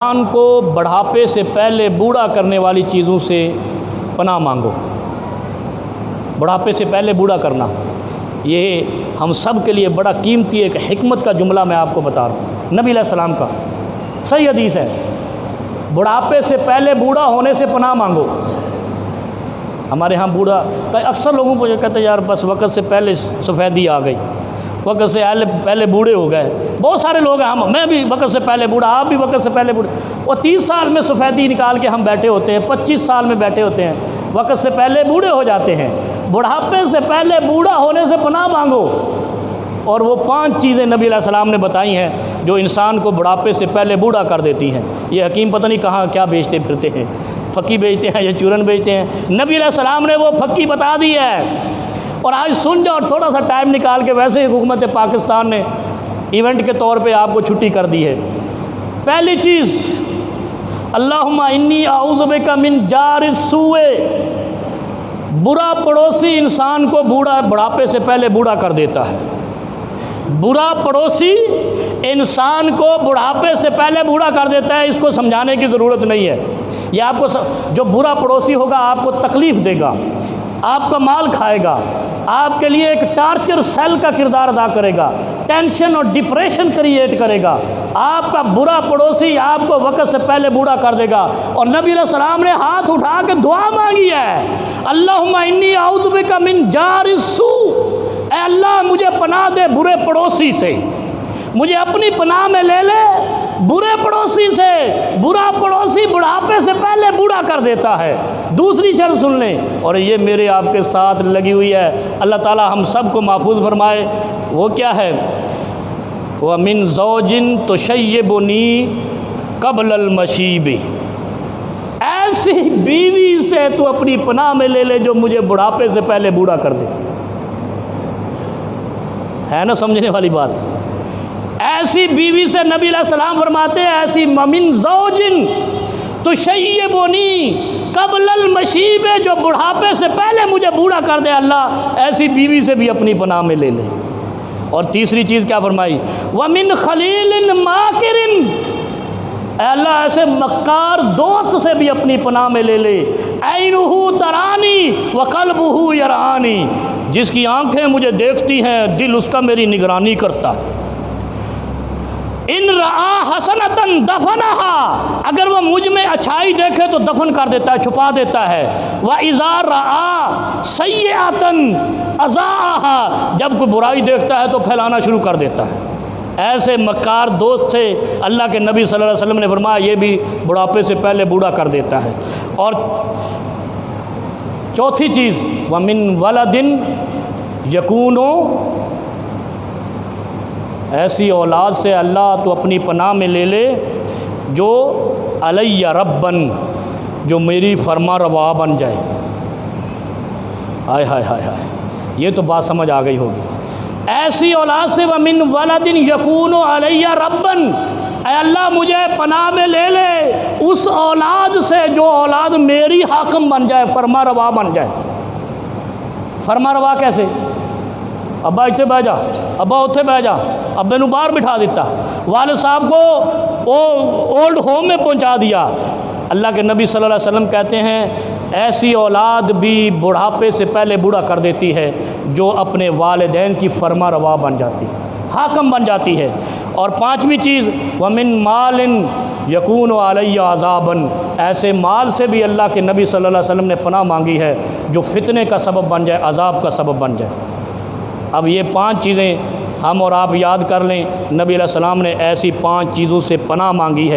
انسان کو بڑھاپے سے پہلے بوڑھا کرنے والی چیزوں سے پناہ مانگو۔ بڑھاپے سے پہلے بوڑھا کرنا، یہ ہم سب کے لیے بڑا قیمتی ایک حکمت کا جملہ میں آپ کو بتا رہا ہوں، نبی علیہ السلام کا صحیح حدیث ہے۔ بڑھاپے سے پہلے بوڑھا ہونے سے پناہ مانگو۔ ہمارے ہاں بوڑھا اکثر لوگوں کو جو کہتے ہیں یار بس وقت سے پہلے سفیدی آ گئی، وقت سے پہلے بوڑھے ہو گئے۔ بہت سارے لوگ ہیں، میں بھی وقت سے پہلے بوڑھا، آپ بھی وقت سے پہلے بوڑھے، اور 30 سال میں سفیدی نکال کے ہم بیٹھے ہوتے ہیں، 25 سال میں بیٹھے ہوتے ہیں، وقت سے پہلے بوڑھے ہو جاتے ہیں۔ بڑھاپے سے پہلے بوڑھا ہونے سے پناہ مانگو، اور وہ 5 چیزیں نبی علیہ السلام نے بتائی ہیں جو انسان کو بڑھاپے سے پہلے بوڑھا کر دیتی ہیں۔ یہ حکیم پتہ نہیں کہاں کیا بیچتے پھرتے ہیں، پھکی بیچتے ہیں یا چورن بیچتے ہیں، نبی علیہ السلام نے وہ پھکی بتا دی ہے۔ اور آج سن جاؤ، اور تھوڑا سا ٹائم نکال کے، ویسے ہی حکومت پاکستان نے ایونٹ کے طور پہ آپ کو چھٹی کر دی ہے۔ پہلی چیز، اللہم انی اعوذ بک من جار السوء۔ برا پڑوسی انسان کو بڑھاپے سے پہلے بوڑھا کر دیتا ہے۔ برا پڑوسی انسان کو بڑھاپے سے پہلے بوڑھا کر دیتا ہے، اس کو سمجھانے کی ضرورت نہیں ہے۔ یہ آپ کو جو برا پڑوسی ہوگا آپ کو تکلیف دے گا، آپ کا مال کھائے گا، آپ کے لیے ایک ٹارچر سیل کا کردار ادا کرے گا، ٹینشن اور ڈپریشن کریٹ کرے گا۔ آپ کا برا پڑوسی آپ کو وقت سے پہلے بوڑھا کر دے گا۔ اور نبی علیہ السلام نے ہاتھ اٹھا کے دعا مانگی ہے، اللہم انی اعوذ بک من جار السوء۔ اے اللہ مجھے پناہ دے برے پڑوسی سے، مجھے اپنی پناہ میں لے لے برے پڑوسی سے۔ برا پڑوسی بڑھاپے سے پہلے بوڑھا کر دیتا ہے۔ دوسری شرط سن لیں، اور یہ میرے آپ کے ساتھ لگی ہوئی ہے، اللہ تعالی ہم سب کو محفوظ فرمائے۔ وہ کیا ہے؟ وَمِن زَوْجٍ تُشَيِّبُنِي قَبْلَ الْمَشِيبِ۔ ایسی بیوی سے تو اپنی پناہ میں لے لے جو مجھے بڑھاپے سے پہلے بوڑھا کر دے۔ ہے نا سمجھنے والی بات؟ ایسی بیوی سے نبی علیہ السلام فرماتے ہیں، ایسی مَمِن زَوْجٍ تُشَيِّبُنِي قَبْلَ الْمَشِيبِ، جو بڑھاپے سے پہلے مجھے بوڑھا کر دے، اللہ ایسی بیوی سے بھی اپنی پناہ میں لے لے۔ اور تیسری چیز کیا فرمائی؟ وَمِن خَلِيلٍ مَاكِرٍ۔ اے اللہ ایسے مکار دوست سے بھی اپنی پناہ میں لے لے۔ عَيْنُهُ تَرَانِي وَقَلْبُهُ يَرَانِي، جس کی آنکھیں مجھے دیکھتی ہیں، دل اس کا میری نگرانی کرتا۔ ان رآ حسنۃ دفنہا، اگر وہ مجھ میں اچھائی دیکھے تو دفن کر دیتا ہے، چھپا دیتا ہے۔ وَإِذَا رآ سیئۃ اضاءھا، جب کوئی برائی دیکھتا ہے تو پھیلانا شروع کر دیتا ہے۔ ایسے مکار دوست تھے، اللہ کے نبی صلی اللہ علیہ وسلم نے فرمایا یہ بھی بڑھاپے سے پہلے بوڑھا کر دیتا ہے۔ اور چوتھی چیز، وَمِن وَلَدٍ یکون، ایسی اولاد سے اللہ تو اپنی پناہ میں لے لے جو علیہ ربن، جو میری فرما روا بن جائے۔ ہائے ہائے ہائے ہائے، یہ تو بات سمجھ آ گئی ہوگی۔ ایسی اولاد سے وَمِن وَلَدٍ یکون علیہ ربن، اے اللہ مجھے پناہ میں لے لے اس اولاد سے جو اولاد میری حاکم بن جائے، فرما روا بن جائے۔ فرما روا کیسے؟ ابا اتنے بہ جا، ابا اتنے بہ جا، ابے نو باہر بٹھا دیتا، والد صاحب کو اولڈ ہوم میں پہنچا دیا۔ اللہ کے نبی صلی اللہ علیہ وسلم کہتے ہیں ایسی اولاد بھی بڑھاپے سے پہلے بوڑھا کر دیتی ہے جو اپنے والدین کی فرما روا بن جاتی، حاکم بن جاتی ہے۔ اور پانچویں چیز، وَمِن مَالٍ یکون علیہ عذابًا، ایسے مال سے بھی اللہ کے نبی صلی اللہ علیہ وسلم نے پناہ مانگی ہے جو فتنے کا سبب بن جائے، عذاب کا سبب بن جائے۔ اب یہ 5 چیزیں ہم اور آپ یاد کر لیں، نبی علیہ السلام نے ایسی 5 چیزوں سے پناہ مانگی ہے۔